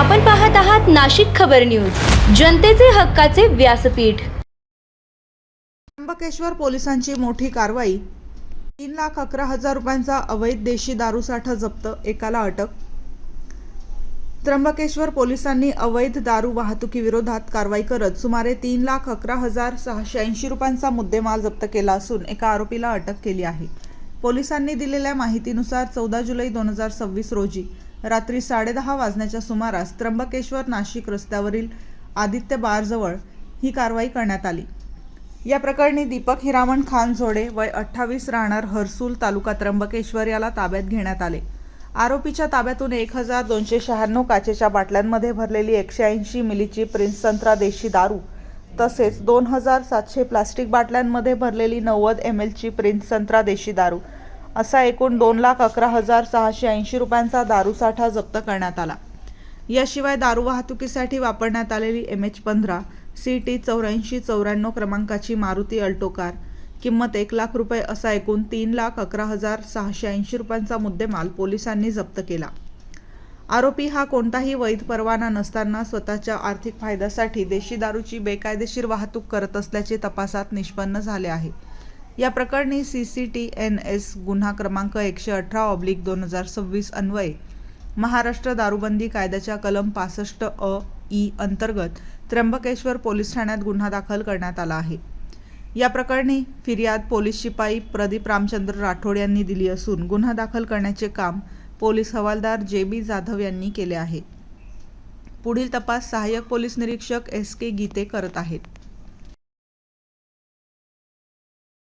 आपण पाहत आहात नाशिक खबर न्यूज, जनतेचे हक्काचे व्यासपीठ। त्र्यंबकेश्वर पोलिसांची मोठी कारवाई। 3,11,000 रुपयांचा अवैध देशी दारू साठा जप्त, एकाला अटक। त्र्यंबकेश्वर पोलिसांनी अवैध दारू वाहतुकीविरोधात कारवाई करत सुमारे 3,11,680 रुपयांचा मुद्देमाल जप्त केला असून एका आरोपीला अटक केली आहे। पोलिसांनी दिलेल्या माहितीनुसार 14 जुलै 2026 रोजी रात्री 10:30 वाजण्याच्या सुमारास त्र्यंबकेश्वर नाशिक रस्त्यावरील आदित्य बारजवळ ही कारवाई करण्यात आली। या प्रकरणी दीपक हिरामण खानझोडे वय 28 राहणार हर्सूल तालुका त्र्यंबकेश्वर याला ताब्यात घेण्यात आले। आरोपीच्या ताब्यातून 1,296 काचेच्या बाटल्यांमध्ये भरलेली 180 मिलीची प्रिन्स संत्रा देशी दारू तसेच 2,700 प्लास्टिक बाटल्यांमध्ये भरलेली 90 ml ची प्रिन्स संत्रा देशी दारू असा एकूण 2,11,680 रुपयांचा दारूसाठा जप्त करण्यात आला। याशिवाय दारू वाहतुकीसाठी वापरण्यात आलेली MH15 CT 8494 क्रमांकाची मारुती अल्टो कार किंमत 1,00,000 रुपये असा एकूण 3,11,680 रुपयांचा मुद्देमाल पोलिसांनी जप्त केला। आरोपी हा कोणताही वैध परवाना नसताना स्वतःच्या आर्थिक फायद्यासाठी देशी दारूची बेकायदेशीर वाहतूक करत असल्याचे तपासात निष्पन्न झाले आहे। या प्रकरणी CCTNS गुन्हा क्रमांक 118/2026 अन्वये महाराष्ट्र दारूबंदी कायद्याच्या कलम 65(अ)(ई) अंतर्गत त्र्यंबकेश्वर पोलीस ठाण्यात गुन्हा दाखल करण्यात आला आहे। या प्रकरणी फिर्याद पोलीस शिपाई प्रदीप रामचंद्र राठोड यांनी दिली असून गुन्हा दाखल करण्याचे काम पोलीस हवालदार JB जाधव यांनी केले आहे। पुढील तपास सहाय्यक पोलीस निरीक्षक SK गीते करत आहेत।